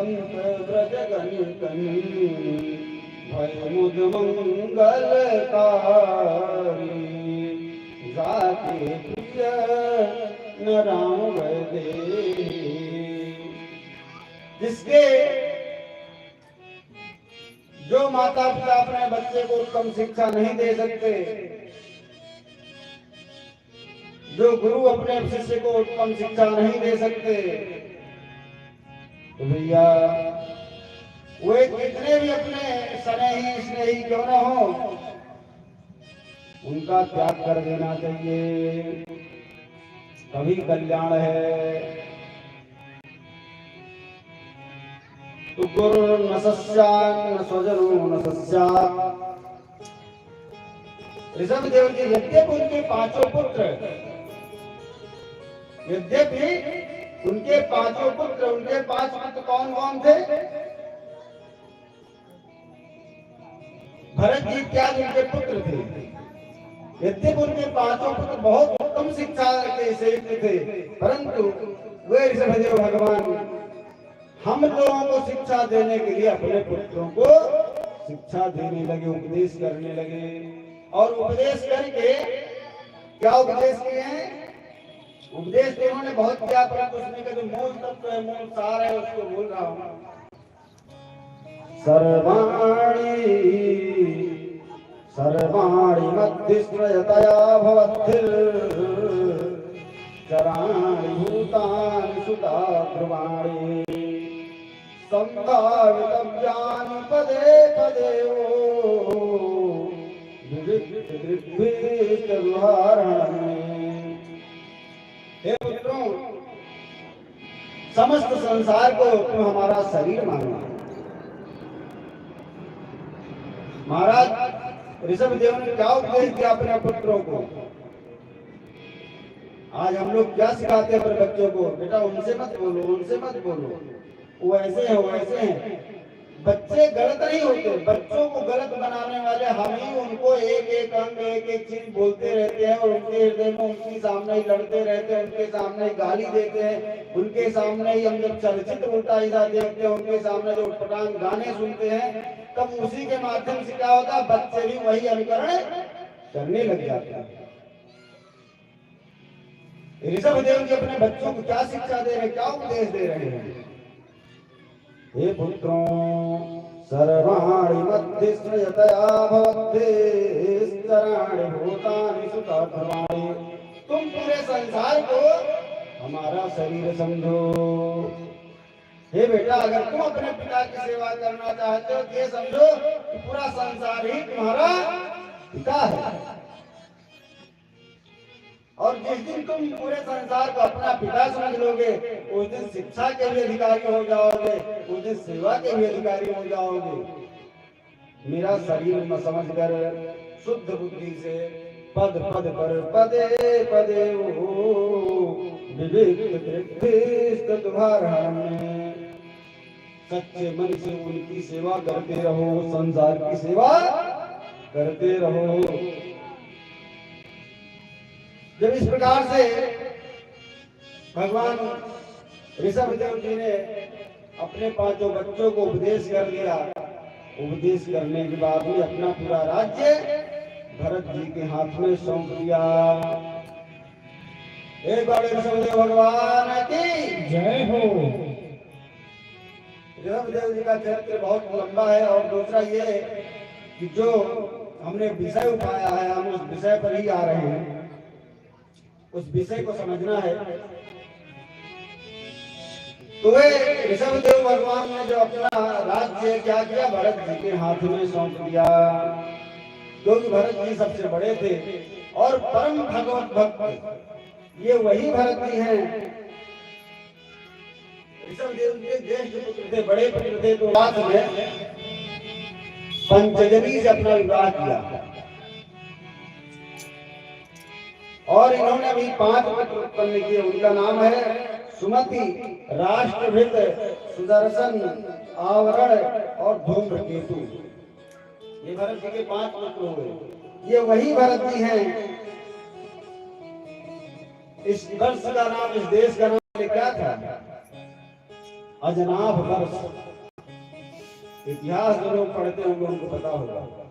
पंत ब्रज गण भय मुद मंगलकारी जाके प्रिय न राम दे। जिसके जो माता पिता अपने बच्चे को उत्तम शिक्षा नहीं दे सकते, जो गुरु अपने शिष्य को उत्तम शिक्षा नहीं दे सकते, तो भैया वे कितने भी अपने स्नेही क्यों न हो, उनका त्याग कर देना चाहिए, तभी कल्याण है। तो गुरु न सस्यान न स्वजनो न सस्यात्। ऋषभ देव जी यद्यपि उनके पांचों पुत्र उनके पांच पुत्र कौन कौन थे? भरत जी इत्यादि उनके पुत्र थे। यद्यपि उनके पांचों पुत्र बहुत उत्तम शिक्षा के सेवक थे, परंतु वे ऋषभदेव भगवान हम लोगों को शिक्षा देने के लिए अपने पुत्रों को शिक्षा देने लगे, उपदेश करने लगे। और उपदेश करके क्या उपदेश किए हैं? उपदेश तो उन्होंने बहुत किया, परंतु उसमें का जो मूल तत्व है, मूल सार है, उसको बोल रहा हूं। सर्वाणि मध्यस्त्रयतया भवद्भिर् चराणि भूतानि सुता ध्रुवाणि संभावितव्यानि पदे पदे हे पुत्रों, समस्त संसार को तुम हमारा शरीर मानो। महाराज ऋषभदेव ने क्या उपदेश दिया अपने पुत्रों को? आज हम लोग क्या सिखाते हैं अपने बच्चों को? बेटा उनसे मत बोलो, उनसे मत बोलो, वो ऐसे हैं, वो ऐसे हैं। बच्चे गलत नहीं होते, बच्चों को गलत बनाने वाले हम ही उनको एक एक अंग एक एक चीज बोलते रहते हैं, और उनके हृदय में उनके सामने ही लड़ते रहते हैं, उनके सामने ही गाली देते हैं, उनके सामने ही हम जब चलचित्र उल्टा सीधा देखते हैं, उनके सामने जो उटपटांग गाने सुनते हैं, तब उसी के माध्यम से क्या होता है, बच्चे भी वही अनुकरण करने लग जाते हैं। ऋषभदेव जी अपने बच्चों को क्या शिक्षा दे रहे हैं, क्या उपदेश दे रहे हैं? हे पुत्रों, सर्वाणि मध्यस्त्रयतया भवद्भिश्चराणि भूतानि सुता ध्रुवाणि। तुम पूरे संसार को हमारा शरीर समझो। हे बेटा, अगर तुम अपने पिता की सेवा करना चाहते हो तो ये समझो कि पूरा संसार ही तुम्हारा पिता है। और जिस दिन तुम पूरे संसार को अपना पिता समझ लोगे, उस दिन शिक्षा के भी अधिकारी हो जाओगे, उस दिन सेवा के भी अधिकारी हो जाओगे। मेरा शरीर न समझकर शुद्ध बुद्धि से पद पद पर पदे पदे विवेक तुम्हारा सच्चे मन से उनकी सेवा करते रहो, संसार की सेवा करते रहो। जब इस प्रकार से भगवान ऋषभदेव जी ने अपने पांचों बच्चों को उपदेश कर दिया, उपदेश करने के बाद भी अपना पूरा राज्य भरत जी के हाथ में सौंप दिया। एक बार ऋषभदेव भगवान की जय हो। ऋषभदेव जी का चरित्र बहुत लंबा है, और दूसरा ये कि जो हमने विषय उठाया है, हम उस विषय पर ही आ रहे हैं, उस विषय को समझना है। तो वे ऋषभदेव भगवान ने जो अपना राज्य क्या किया, भरत जी के हाथ में सौंप दिया, क्योंकि भरत जी सबसे बड़े थे और परम भगवत भक्त ये वही भरत जी हैं। ऋषभदेव जी ज्येष्ठ पुत्र थे, बड़े पुत्र थे, तो बाद में पंचजनी से अपना विवाह किया, और इन्होंने अभी 5 पुत्र उत्पन्न किए। उनका नाम है सुमति, राष्ट्रभृत, सुदर्शन, आवरण और धूम्रकेतु। ये भरत जी के 5 पुत्र हुए। ये वही भरत जी हैं। इस वर्ष का नाम, इस देश का नाम क्या था? अजनाब वर्ष। इतिहास जो लोग पढ़ते होंगे उनको पता होगा।